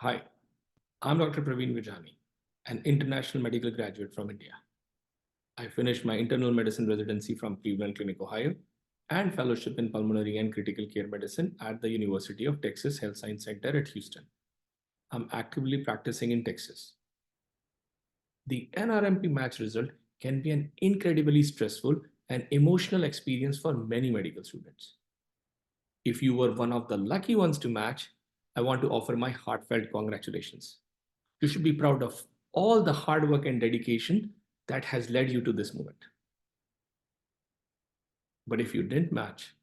Hi, I'm Dr. Praveen Vijani, an international medical graduate from India. I finished my internal medicine residency from Cleveland Clinic, Ohio, and fellowship in pulmonary and critical care medicine at the University of Texas Health Science Center at Houston. I'm actively practicing in Texas. The NRMP match result can be an incredibly stressful and emotional experience for many medical students. If you were one of the lucky ones to match, I want to offer my heartfelt congratulations. You should be proud of all the hard work and dedication that has led you to this moment. But if you didn't match,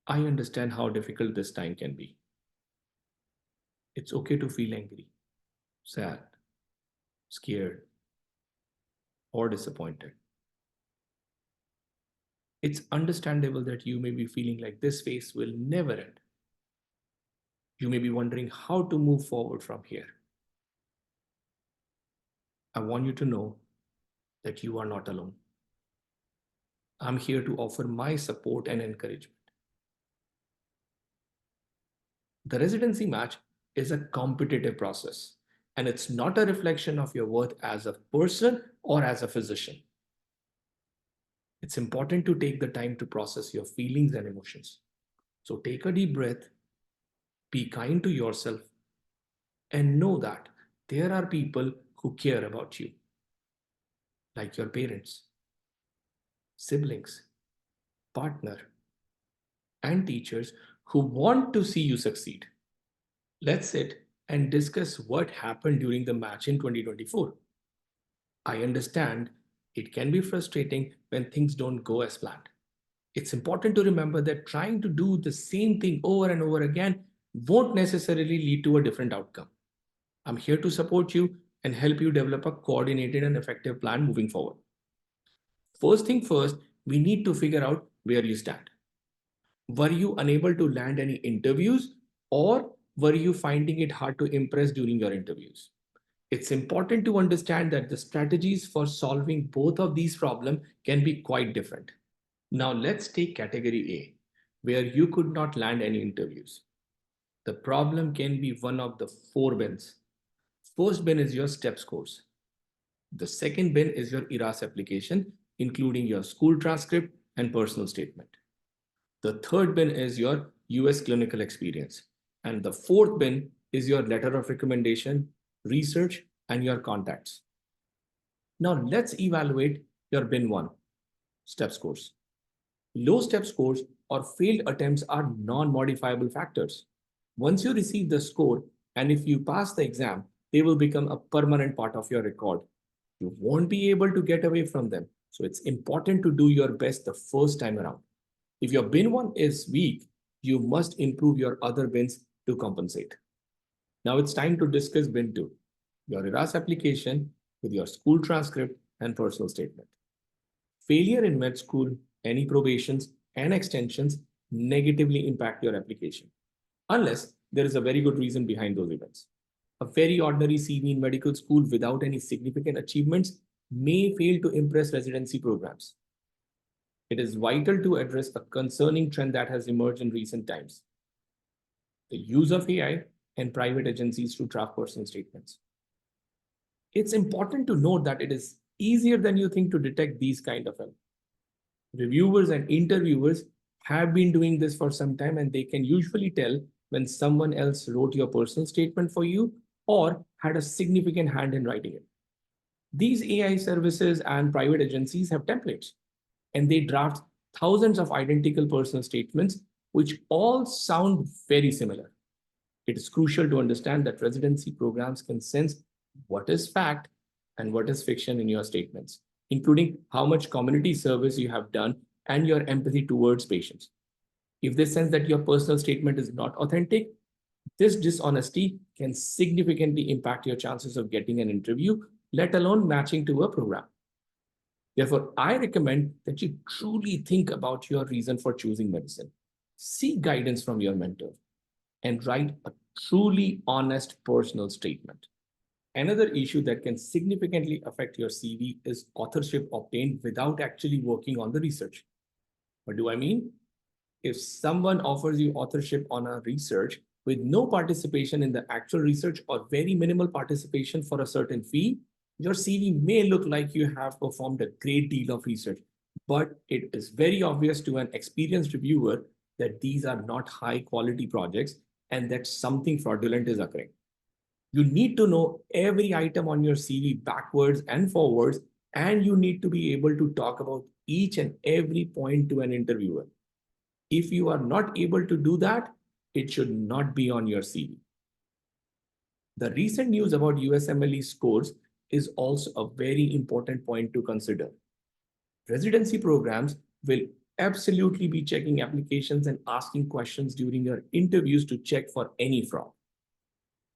I understand how difficult this time can be. It's okay to feel angry, sad, scared, or disappointed. It's understandable that you may be feeling like this phase will never end. You may be wondering how to move forward from here. I want you to know that you are not alone. I'm here to offer my support and encouragement. The residency match is a competitive process, and it's not a reflection of your worth as a person or as a physician. It's important to take the time to process your feelings and emotions. So take a deep breath, be kind to yourself, and know that there are people who care about you, like your parents, siblings, partner, and teachers who want to see you succeed. Let's sit and discuss what happened during the match in 2024. I understand it can be frustrating when things don't go as planned. It's important to remember that trying to do the same thing over and over again won't necessarily lead to a different outcome. I'm here to support you and help you develop a coordinated and effective plan moving forward. First thing first, we need to figure out where you stand. Were you unable to land any interviews, or were you finding it hard to impress during your interviews? It's important to understand that the strategies for solving both of these problems can be quite different. Now let's take category A, where you could not land any interviews. The problem can be one of the four bins. First bin is your step scores. The second bin is your ERAS application, including your school transcript and personal statement. The third bin is your US clinical experience. And the fourth bin is your letter of recommendation, research, and your contacts. Now let's evaluate your bin 1, step scores. Low step scores or failed attempts are non-modifiable factors. Once you receive the score, and if you pass the exam, they will become a permanent part of your record. You won't be able to get away from them. So it's important to do your best the first time around. If your bin 1 is weak, you must improve your other bins to compensate. Now it's time to discuss bin 2, your ERAS application with your school transcript and personal statement. Failure in med school, any probations and extensions negatively impact your application, unless there is a very good reason behind those events. A very ordinary CV in medical school without any significant achievements may fail to impress residency programs. It is vital to address a concerning trend that has emerged in recent times: the use of AI and private agencies to draft personal statements. It's important to note that it is easier than you think to detect these kind of errors. Reviewers and interviewers have been doing this for some time, and they can usually tell when someone else wrote your personal statement for you or had a significant hand in writing it. These AI services and private agencies have templates, and they draft thousands of identical personal statements, which all sound very similar. It is crucial to understand that residency programs can sense what is fact and what is fiction in your statements, including how much community service you have done and your empathy towards patients. If they sense that your personal statement is not authentic, this dishonesty can significantly impact your chances of getting an interview, let alone matching to a program. Therefore, I recommend that you truly think about your reason for choosing medicine. Seek guidance from your mentor and write a truly honest personal statement. Another issue that can significantly affect your CV is authorship obtained without actually working on the research. What do I mean? If someone offers you authorship on a research With no participation in the actual research or very minimal participation for a certain fee, your CV may look like you have performed a great deal of research, but it is very obvious to an experienced reviewer that these are not high quality projects and that something fraudulent is occurring. You need to know every item on your CV backwards and forwards, and you need to be able to talk about each and every point to an interviewer. If you are not able to do that, it should not be on your CV. The recent news about USMLE scores is also a very important point to consider. Residency programs will absolutely be checking applications and asking questions during your interviews to check for any fraud.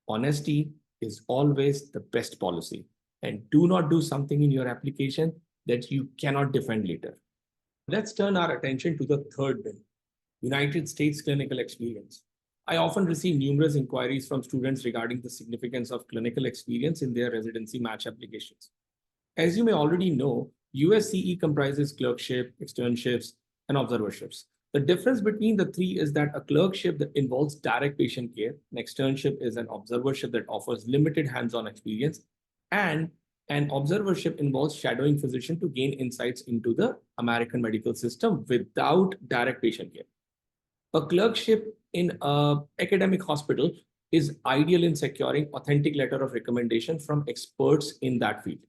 Honesty is always the best policy, and do not do something in your application that you cannot defend later. Let's turn our attention to the third bill, United States clinical experience. I often receive numerous inquiries from students regarding the significance of clinical experience in their residency match applications. As you may already know, USCE comprises clerkship, externships, and observerships. The difference between the three is that a clerkship that involves direct patient care, an externship is an observership that offers limited hands-on experience, and an observership involves shadowing physician to gain insights into the American medical system without direct patient care. A clerkship in an academic hospital is ideal in securing authentic letter of recommendation from experts in that field.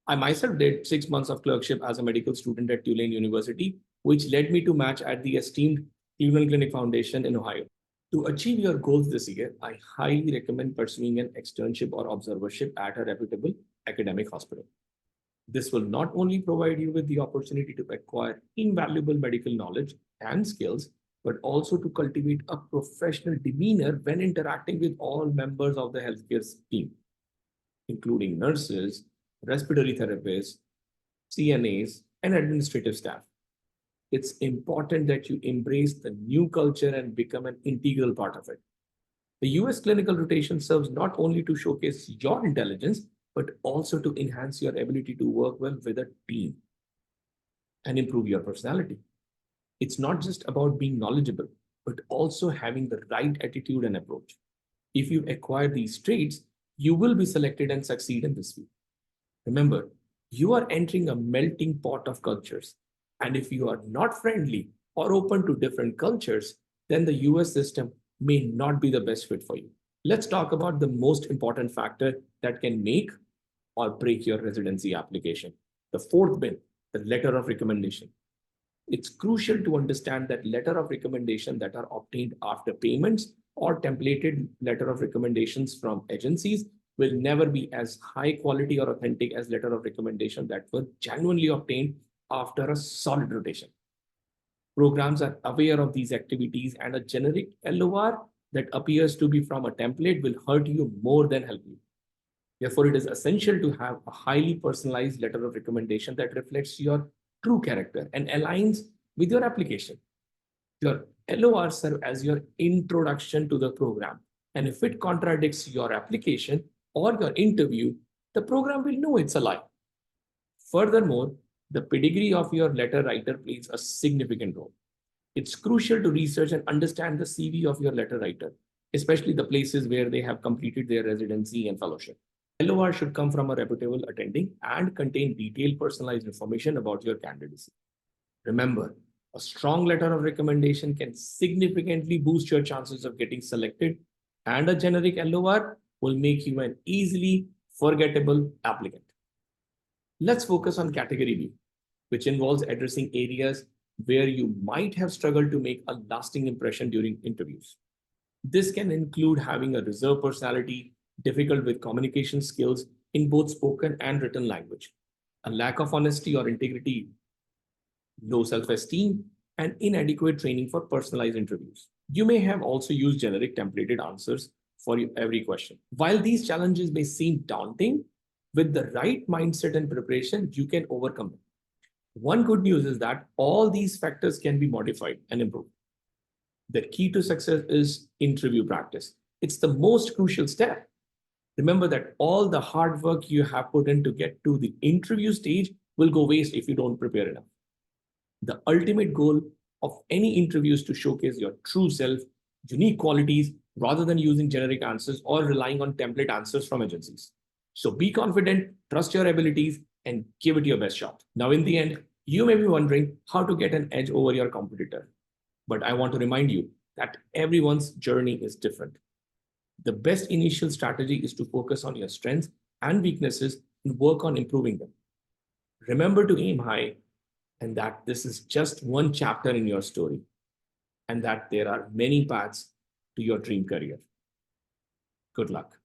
I myself did 6 months of clerkship as a medical student at Tulane University, which led me to match at the esteemed Cleveland Clinic Foundation in Ohio. To achieve your goals this year, I highly recommend pursuing an externship or observership at a reputable academic hospital. This will not only provide you with the opportunity to acquire invaluable medical knowledge and skills, but also to cultivate a professional demeanor when interacting with all members of the healthcare team, including nurses, respiratory therapists, CNAs, and administrative staff. It's important that you embrace the new culture and become an integral part of it. The US clinical rotation serves not only to showcase your intelligence, but also to enhance your ability to work well with a team and improve your personality. It's not just about being knowledgeable, but also having the right attitude and approach. If you acquire these traits, you will be selected and succeed in this field. Remember, you are entering a melting pot of cultures. And if you are not friendly or open to different cultures, then the US system may not be the best fit for you. Let's talk about the most important factor that can make or break your residency application. The fourth bit, the letter of recommendation. It's crucial to understand that letter of recommendation that are obtained after payments or templated letter of recommendations from agencies will never be as high quality or authentic as letter of recommendation that were genuinely obtained after a solid rotation. Programs are aware of these activities, and a generic LOR that appears to be from a template will hurt you more than help you. Therefore, it is essential to have a highly personalized letter of recommendation that reflects your true character and aligns with your application. Your LOR serve as your introduction to the program. And if it contradicts your application or your interview, the program will know it's a lie. Furthermore, the pedigree of your letter writer plays a significant role. It's crucial to research and understand the CV of your letter writer, especially the places where they have completed their residency and fellowship. LOR should come from a reputable attending and contain detailed personalized information about your candidacy. Remember, a strong letter of recommendation can significantly boost your chances of getting selected, and a generic LOR will make you an easily forgettable applicant. Let's focus on category B, which involves addressing areas where you might have struggled to make a lasting impression during interviews. This can include having a reserved personality, difficult with communication skills in both spoken and written language, a lack of honesty or integrity, low self-esteem, and inadequate training for personalized interviews. You may have also used generic templated answers for every question. While these challenges may seem daunting, with the right mindset and preparation, you can overcome them. One good news is that all these factors can be modified and improved. The key to success is interview practice. It's the most crucial step. Remember that all the hard work you have put in to get to the interview stage will go waste if you don't prepare enough. The ultimate goal of any interview is to showcase your true self, unique qualities, rather than using generic answers or relying on template answers from agencies. So be confident, trust your abilities, and give it your best shot. Now, in the end, you may be wondering how to get an edge over your competitor. But I want to remind you that everyone's journey is different. The best initial strategy is to focus on your strengths and weaknesses and work on improving them. Remember to aim high and that this is just one chapter in your story and that there are many paths to your dream career. Good luck.